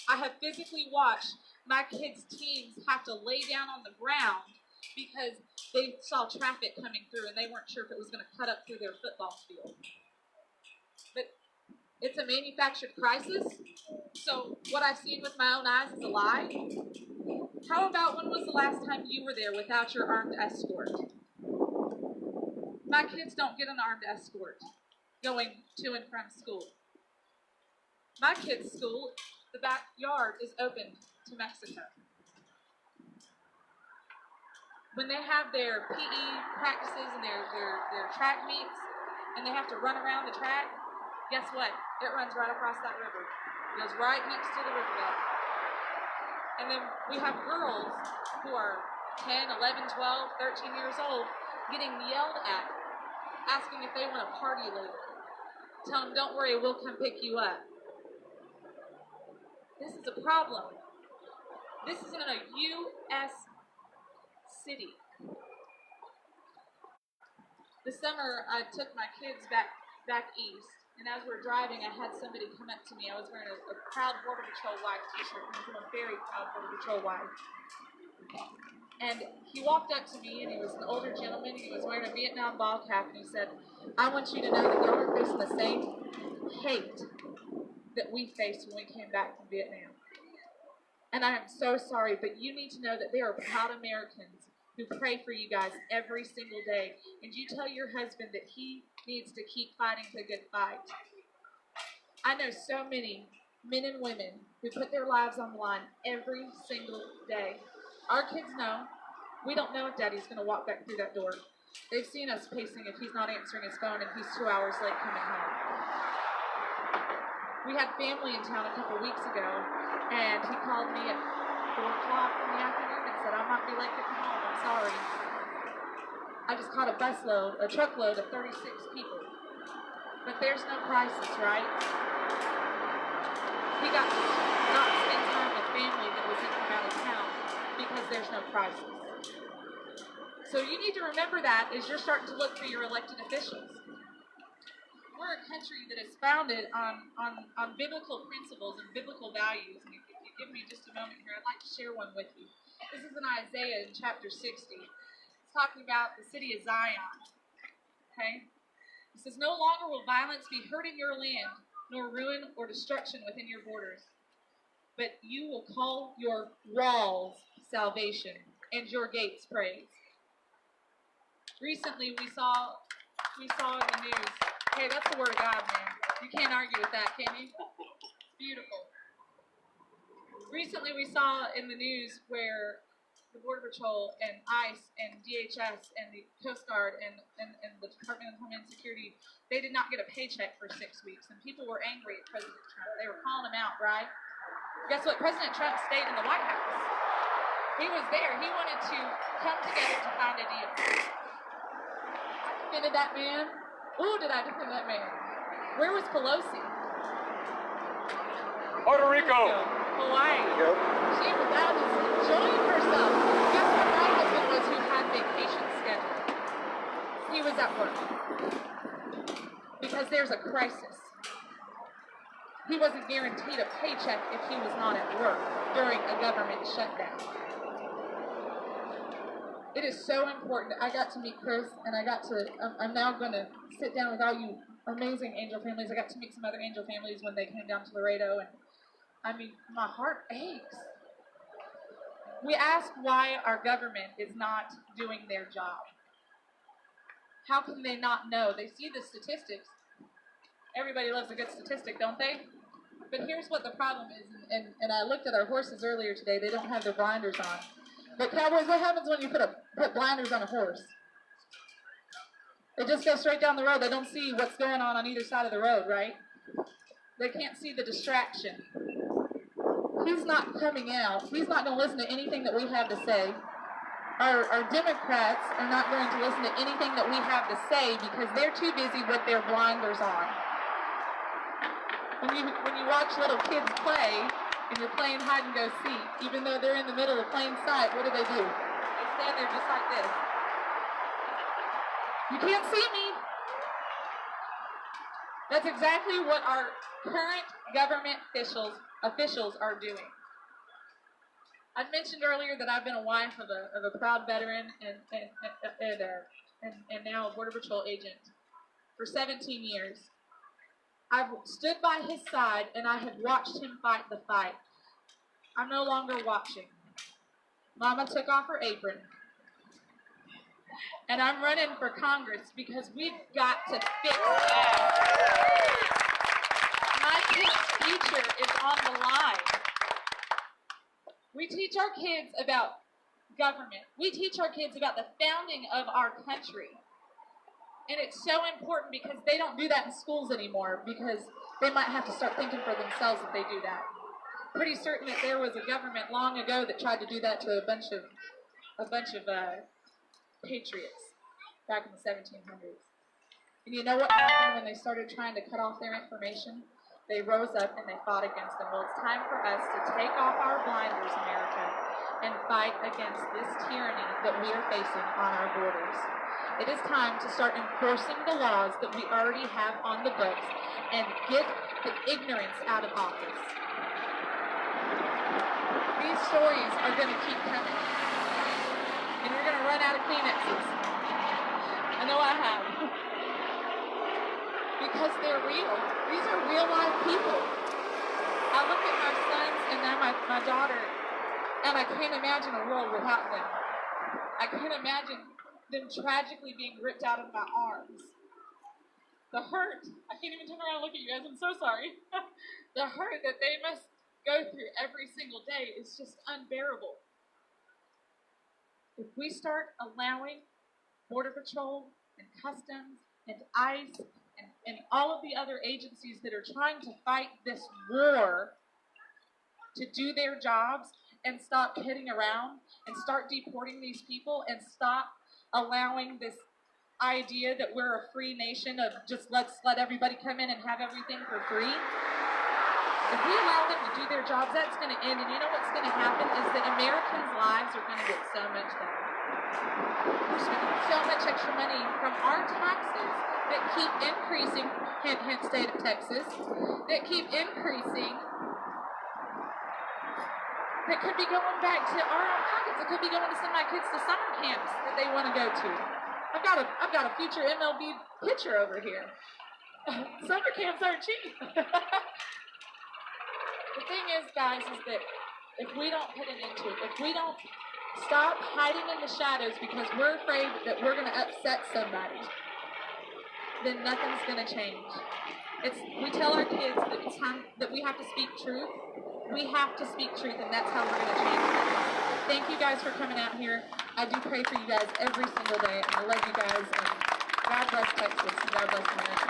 I have physically watched my kids' teams have to lay down on the ground because they saw traffic coming through and they weren't sure if it was going to cut up through their football field. But it's a manufactured crisis, so what I've seen with my own eyes is a lie. How about when was the last time you were there without your armed escort? My kids don't get an armed escort going to and from school. My kids' school, the backyard is open to Mexico. When they have their PE practices and their track meets, and they have to run around the track, guess what? It runs right across that river. It goes right next to the riverbed. And then we have girls who are 10, 11, 12, 13 years old getting yelled at, asking if they want to party later. Tell them, don't worry, we'll come pick you up. This is a problem. This is in a U.S. city. This summer, I took my kids back east, and as we were driving, I had somebody come up to me. I was wearing a Proud Border Patrol wife t-shirt, and I'm a very Proud Border Patrol wife. And he walked up to me, and he was an older gentleman, and he was wearing a Vietnam ball cap, and he said, I want you to know that y'all are facing the same hate that we faced when we came back from Vietnam. And I am so sorry, but you need to know that there are proud Americans who pray for you guys every single day. And you tell your husband that he needs to keep fighting the good fight. I know so many men and women who put their lives on the line every single day. Our kids know. We don't know if Daddy's going to walk back through that door. They've seen us pacing if he's not answering his phone and he's 2 hours late coming home. We had family in town a couple weeks ago, and he called me at 4 o'clock in the afternoon and said, I might be late getting home, I'm sorry. I just caught a truckload of 36 people. But there's no crisis, right? He got to not spend time with family that was in from out of town because there's no crisis. So you need to remember that as you're starting to look for your elected officials. We're a country that is founded on biblical principles and biblical values. And if you give me just a moment here, I'd like to share one with you. This is in Isaiah in chapter 60. It's talking about the city of Zion. Okay? It says, no longer will violence be heard in your land, nor ruin or destruction within your borders. But you will call your walls salvation and your gates praise. Recently we saw in the news. Hey, that's the word of God, man. You can't argue with that, can you? It's beautiful. Recently, we saw in the news where the Border Patrol and ICE and DHS and the Coast Guard and the Department of Homeland Security, they did not get a paycheck for 6 weeks. And people were angry at President Trump. They were calling him out, right? Guess what? President Trump stayed in the White House. He was there. He wanted to come together to find a deal. I defended that man. Ooh, did I defend that man? Where was Pelosi? Puerto Rico. Hawaii. Yep. She was out enjoying herself. Guess what my husband was who had vacation scheduled? He was at work. Because there's a crisis. He wasn't guaranteed a paycheck if he was not at work during a government shutdown. It is so important. I got to meet Chris, and I'm now going to sit down with all you amazing angel families. I got to meet some other angel families when they came down to Laredo, and I mean, my heart aches. We ask why our government is not doing their job. How can they not know? They see the statistics. Everybody loves a good statistic, don't they? But here's what the problem is, and I looked at our horses earlier today. They don't have their blinders on. But cowboys, what happens when you put blinders on a horse? They just go straight down the road. They don't see what's going on either side of the road, right? They can't see the distraction. He's not coming out. He's not going to listen to anything that we have to say. Our Democrats are not going to listen to anything that we have to say because they're too busy with their blinders on. When you watch little kids play and you're playing hide and go seek, even though they're in the middle of plain sight, what do? They stand there just like this. You can't see me. That's exactly what our current government officials are doing. I mentioned earlier that I've been a wife of a proud veteran and now a Border Patrol agent for 17 years. I've stood by his side and I have watched him fight the fight. I'm no longer watching. Mama took off her apron. And I'm running for Congress because we've got to fix that. My kids' future is on the line. We teach our kids about government. We teach our kids about the founding of our country. And it's so important because they don't do that in schools anymore because they might have to start thinking for themselves if they do that. Pretty certain that there was a government long ago that tried to do that to a bunch of patriots back in the 1700s. And you know what happened when they started trying to cut off their information? They rose up and they fought against them. Well, it's time for us to take off our blinders, America, and fight against this tyranny that we are facing on our borders. It is time to start enforcing the laws that we already have on the books and get the ignorance out of office. These stories are going to keep coming. And you're going to run out of Kleenexes. I know I have. Because they're real. These are real life people. I look at my sons and now my daughter, and I can't imagine a world without them. I can't imagine them tragically being ripped out of my arms. The hurt, I can't even turn around and look at you guys, I'm so sorry. The hurt that they must go through every single day is just unbearable. If we start allowing Border Patrol and Customs and ICE and all of the other agencies that are trying to fight this war to do their jobs and stop kidding around and start deporting these people and stop allowing this idea that we're a free nation of just let's let everybody come in and have everything for free. If we allow them to do their jobs, that's going to end. And you know what's going to happen is that Americans' lives are going to get so much better. We're spending so much extra money from our taxes that keep increasing, hint, hint, state of Texas, that keep increasing, that could be going back to our own pockets. It could be going to send my kids to summer camps that they want to go to. I've got a future MLB pitcher over here. Summer camps aren't cheap. The thing is, guys, is that if we don't put an end to it, if we don't stop hiding in the shadows because we're afraid that we're going to upset somebody, then nothing's going to change. We tell our kids that it's time that we have to speak truth. We have to speak truth, and that's how we're going to change things. Thank you guys for coming out here. I do pray for you guys every single day, and I love you guys, and God bless Texas, and God bless America.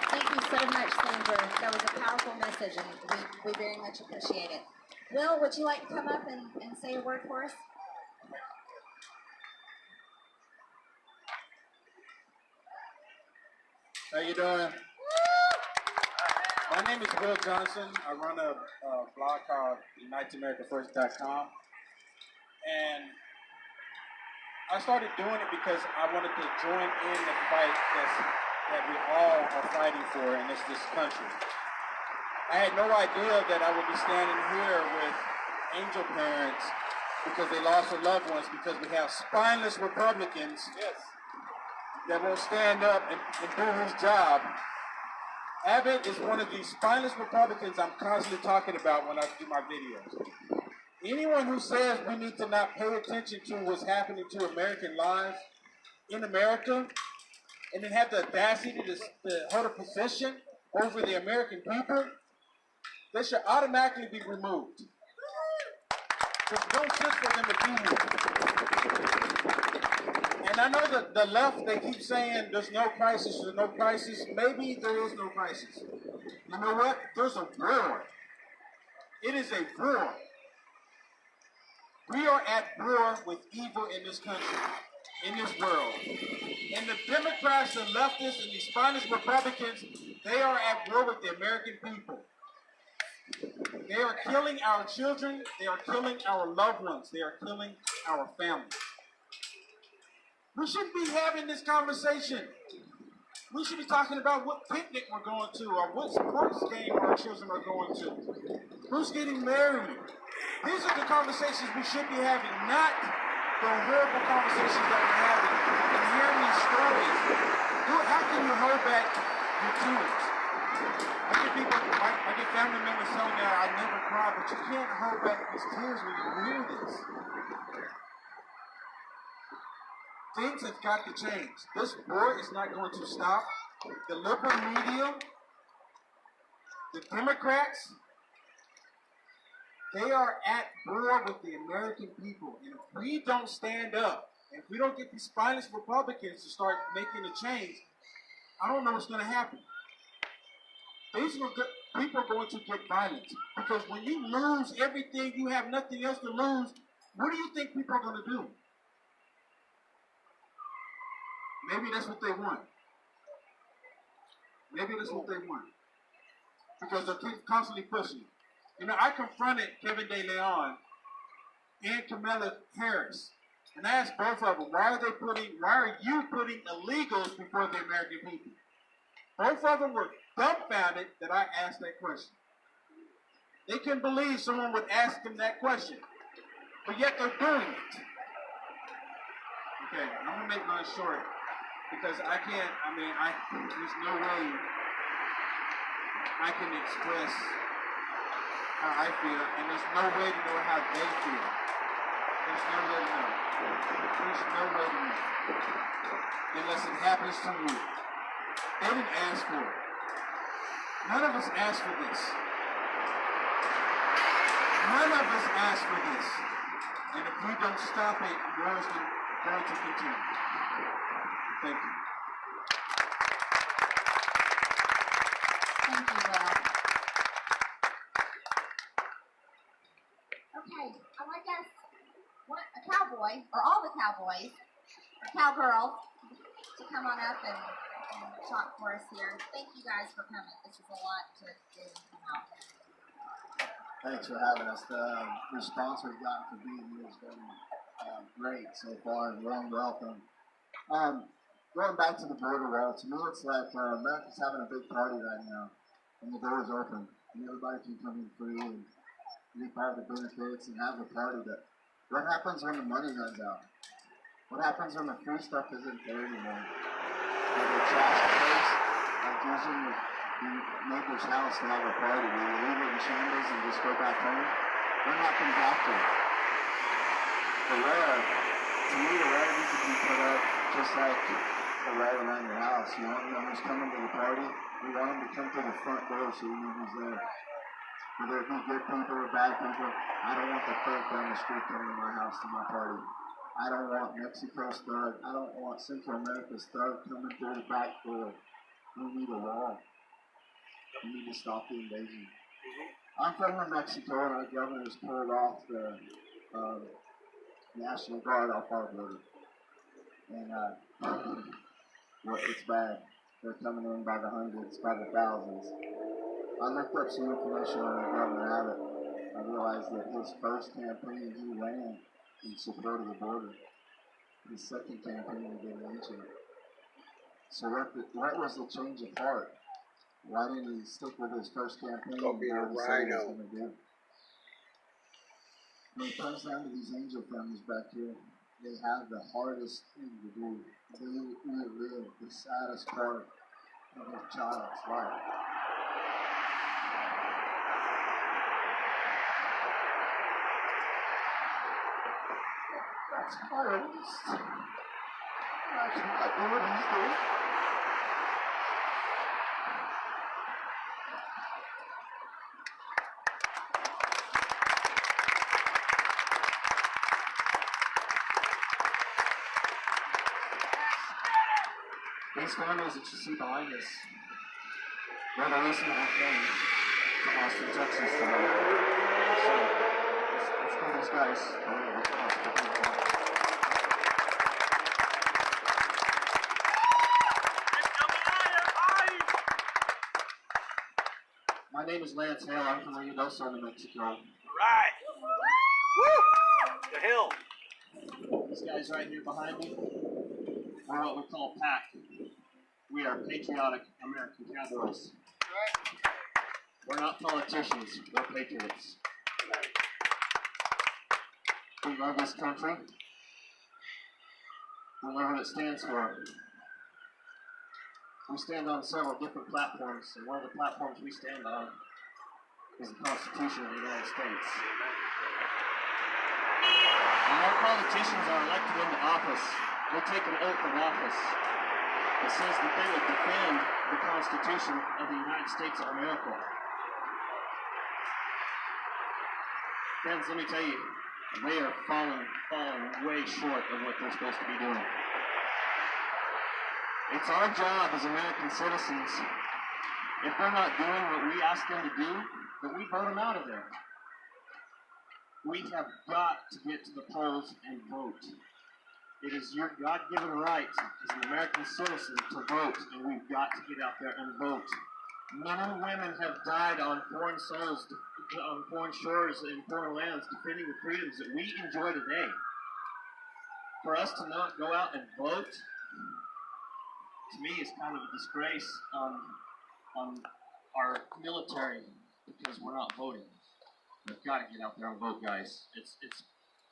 Thank you so much, Sandra. That was a powerful message, and we very much appreciate it. Will, would you like to come up and say a word for us? How you doing? My My name is Will Johnson. I run a blog called UnitedAmericaFirst.com. And I started doing it because I wanted to join in the fight that we all are fighting for in this country. I had no idea that I would be standing here with angel parents because they lost their loved ones, because we have spineless Republicans that won't stand up and do his job. Abbott is one of these spineless Republicans I'm constantly talking about when I do my videos. Anyone who says we need to not pay attention to what's happening to American lives in America and then have the audacity to hold a position over the American people, they should automatically be removed. Because we don't sit for them to be here. And I know that the left, they keep saying there's no crisis, there's no crisis. Maybe there is no crisis. You know what? There's a war. It is a war. We are at war with evil in this country, in this world. And the Democrats, the leftists, and the spineless Republicans, they are at war with the American people. They are killing our children. They are killing our loved ones. They are killing our families. We shouldn't be having this conversation. We should be talking about what picnic we're going to or what sports game our children are going to. Who's getting married? These are the conversations we should be having, not the horrible conversations that we're having and hearing these stories. How can you hold back your tears? I get family members telling me I never cry, but you can't hold back these tears when you hear this. Things have got to change. This war is not going to stop. The liberal media, the Democrats, they are at war with the American people. And if we don't stand up, and if we don't get these spineless Republicans to start making a change, I don't know what's going to happen. People are going to get violent. Because when you lose everything, you have nothing else to lose, what do you think people are going to do? Maybe that's what they want. Maybe that's what they want. Because they're constantly pushing. You know, I confronted Kevin De Leon and Kamala Harris. And I asked both of them, why are you putting illegals before the American people? Both of them were dumbfounded that I asked that question. They couldn't believe someone would ask them that question. But yet they're doing it. Okay, I'm going to make mine short. Because there's no way I can express how I feel, and there's no way to know how they feel. There's no way to know. There's no way to know. Unless it happens to you. They didn't ask for it. None of us asked for this. None of us asked for this. And if we don't stop it, war is going to continue. Thank you. Thank you, Will. Okay, I want to guess what a cowboy, or all the cowboys, or cowgirls, to come on up and talk for us here. Thank you guys for coming. This is a lot to do and come out. Thanks for having us. The response we've gotten for being here has been great so far, and warm welcome. Going back to the border wall, to me it's like America's having a big party right now, and the door is open, and everybody can come in free and reap all the benefits and have a party. But what happens when the money runs out? What happens when the free stuff isn't there anymore? Do they trash the place, like using your neighbor's house to have a party? Do you leave it in shambles and just go back home? What happens after? To me, the rare needs to be put up just like the right around your house. You want to know who's coming to the party? We want them to come to the front door so you know who's there. Whether it be good people or bad people, I don't want the thug down the street coming to my house to my party. I don't want Mexico's thug. I don't want Central America's thug coming through the back door. We need a wall. We need to stop the invasion. I'm from New Mexico, and our governor's pulled off the National Guard off our border. And it's bad. They're coming in by the hundreds, by the thousands. I looked up some information on Governor Abbott. I realized that his first campaign he ran in support of the border. His second campaign he didn't mention it. So what was the change of heart? Why didn't he stick with his first campaign? Go be a rhino. When it comes down to these angel families back here, they have the hardest thing to do. They live the saddest part of their child's life. That's my oldest. I cannot do what he's doing. These families that you see behind us, they're the reason we came to Austin, Texas today. So, let's give these guys a little bit of My name is Lance Hale. I'm from Reynosa, New Mexico. Right. Woo! The hill. These guys right here behind me, we're what we call PAC. We are patriotic American cowboys. We're not politicians, we're patriots. We love this country. We love what it stands for. We stand on several different platforms, and one of the platforms we stand on is the Constitution of the United States. When our politicians are elected into office, they take an oath of office. It says that they will defend the Constitution of the United States of America. Friends, let me tell you, they are falling way short of what they're supposed to be doing. It's our job as American citizens, if they're not doing what we ask them to do, that we vote them out of there. We have got to get to the polls and vote. It is your God-given right as an American citizen to vote, and we've got to get out there and vote. Men and women have died on foreign soils, on foreign shores and foreign lands, defending the freedoms that we enjoy today. For us to not go out and vote, to me, is kind of a disgrace on our military because we're not voting. We've got to get out there and vote, guys. It's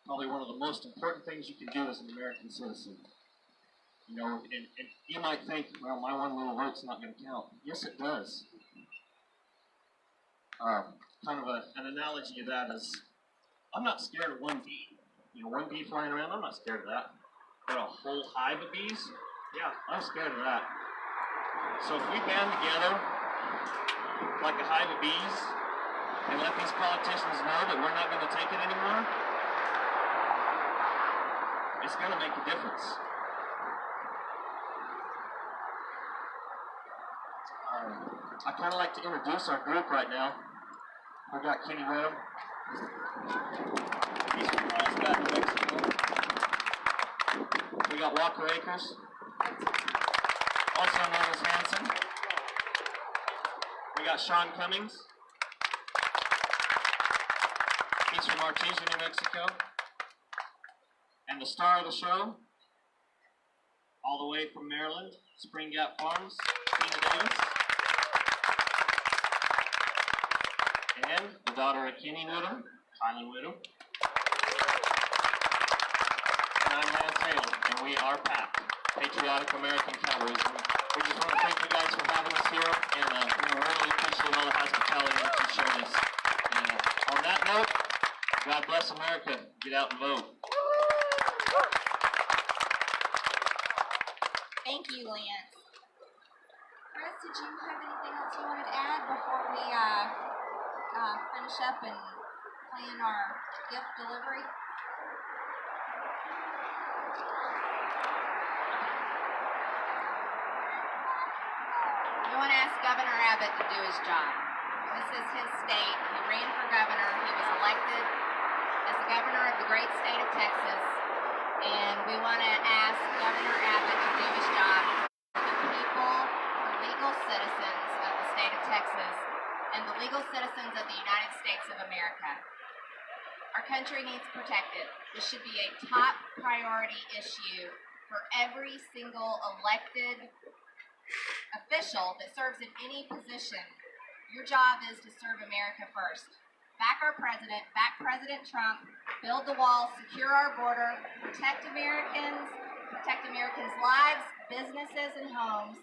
probably one of the most important things you can do as an American citizen. You know, and you might think, well, my one little vote's not going to count. Yes, it does. Kind of an analogy of that is, I'm not scared of one bee. You know, one bee flying around, I'm not scared of that. But a whole hive of bees? Yeah, I'm scared of that. So if we band together like a hive of bees and let these politicians know that we're not going to take it anymore, it's going to make a difference. I'd kind of like to introduce our group right now. We've got Kenny Webb. He's from Carlsbad, New Mexico. We got Walker Akers, also known as Hanson. We got Sean Cummings. He's from Artesia, New Mexico. And the star of the show, all the way from Maryland, Spring Gap Farms, Tina Davis. And the daughter of Kenny Woodham, Kylan Woodham. And I'm Lance Hale, and we are PAC, Patriotic American Cowboys. We just want to thank you guys for having us here, and we really appreciate all the hospitality that you showed us. And on that note, God bless America. Get out and vote. Thank you, Lance. Chris, did you have anything else you wanted to add before we finish up and plan our gift delivery? We want to ask Governor Abbott to do his job. This is his state. He ran for governor. He was elected as the governor of the great state of Texas. And we want to ask Governor Abbott to do his job for the people, the legal citizens of the state of Texas, and the legal citizens of the United States of America. Our country needs protected. This should be a top priority issue for every single elected official that serves in any position. Your job is to serve America first. Back our president, back President Trump, build the wall, secure our border, protect Americans' lives, businesses, and homes,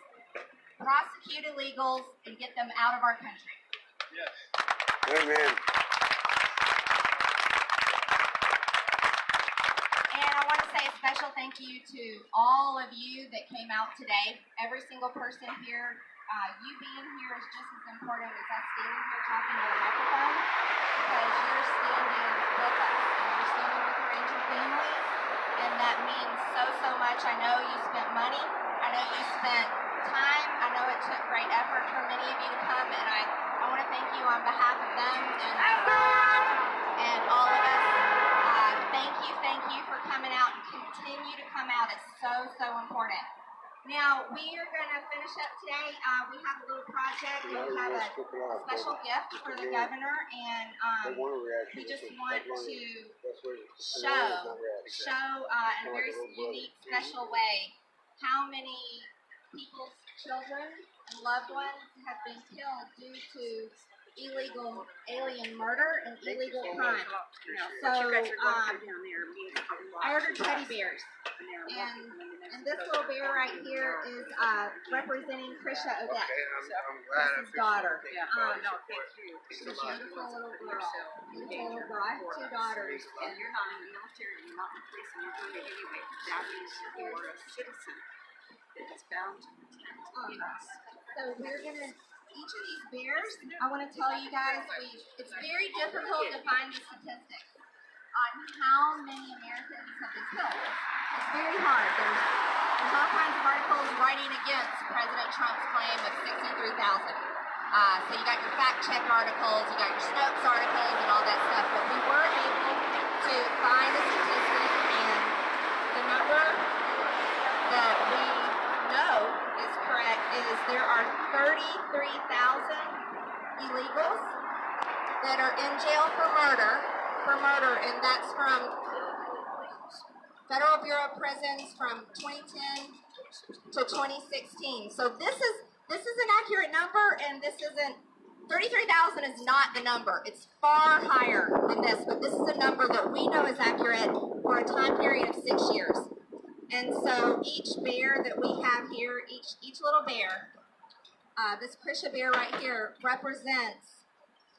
prosecute illegals, and get them out of our country. Yes. Amen. And I want to say a special thank you to all of you that came out today. Every single person here, you being here is just as important as us standing here talking on a microphone, because you're standing with us and you're standing with your angel families, and that means so much. I know you spent money. I know you spent time. I know it took great effort for many of you to come, and I want to thank you on behalf of them and all of us. Thank you for coming out and continue to come out. It's so important. Now, we are going to finish up today. We have a little project. We have a special gift for the governor, and we just want to show in a very unique, special way how many people's children and loved ones have been killed due to illegal alien murder and illegal crime. So I ordered teddy bears, and this little bear right here is representing Krisha Odette, his daughter. She's a beautiful little girl. I have two daughters. And you're not in the military, you're not in prison, you're doing it anyway. That means you're a citizen that is bound to protect us. So we're going to, each of these bears, I want to tell you guys, it's very difficult to find the statistics on how many Americans have been killed. It's very hard. There's all kinds of articles writing against President Trump's claim of 63,000. So you got your fact check articles, you got your Snopes articles and all that stuff, but we were able to find a statistic, and the number that we know is correct is there are 33,000 illegals that are in jail for murder, and that's from Federal Bureau of Prisons from 2010 to 2016. So this is an accurate number, and this isn't, 33,000 is not the number. It's far higher than this, but this is a number that we know is accurate for a time period of 6 years. And so each bear that we have here, each little bear, this Krisha bear right here represents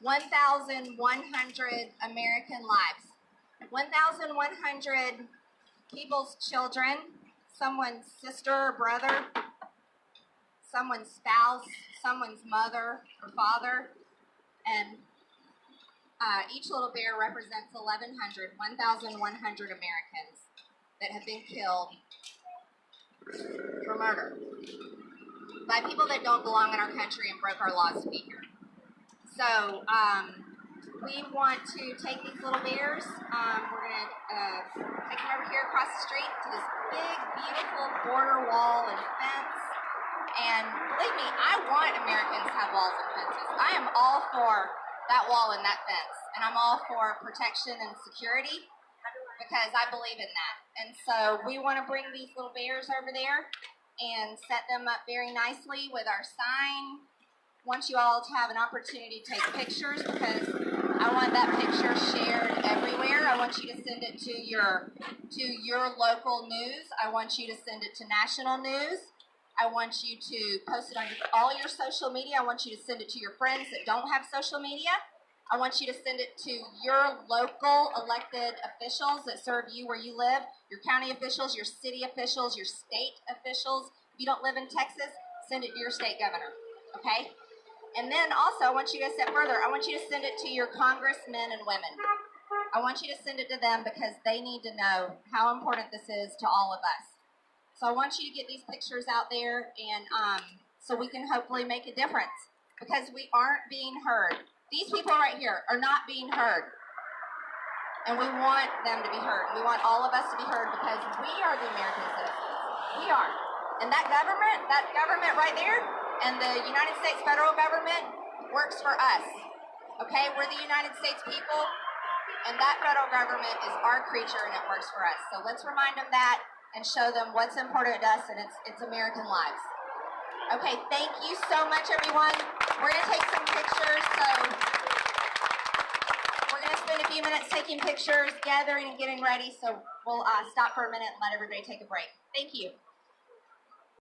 1,100 American lives. 1,100 people's children, someone's sister or brother, someone's spouse, someone's mother or father, and each little bear represents 1,100 Americans that have been killed for murder by people that don't belong in our country and broke our laws to be here. So we want to take these little bears. We're going to take them over here across the street to this big, beautiful border wall and fence. And believe me, I want Americans to have walls and fences. I am all for that wall and that fence. And I'm all for protection and security because I believe in that. And so we want to bring these little bears over there and set them up very nicely with our sign. I want you all to have an opportunity to take pictures because I want that picture shared everywhere. I want you to send it to your local news. I want you to send it to national news. I want you to post it on all your social media. I want you to send it to your friends that don't have social media. I want you to send it to your local elected officials that serve you where you live, your county officials, your city officials, your state officials. If you don't live in Texas, send it to your state governor, okay? And then also, I want you to step further. I want you to send it to your congressmen and women. I want you to send it to them because they need to know how important this is to all of us. So I want you to get these pictures out there, and so we can hopefully make a difference because we aren't being heard. These people right here are not being heard, and we want them to be heard. We want all of us to be heard because we are the American citizens. We are. And that government right there, and the United States federal government, works for us. Okay, we're the United States people, and that federal government is our creature, and it works for us. So let's remind them that and show them what's important to us, and it's American lives. Okay, thank you so much, everyone. We're going to take some pictures, so we're going to spend a few minutes taking pictures, gathering, and getting ready, so we'll stop for a minute and let everybody take a break. Thank you.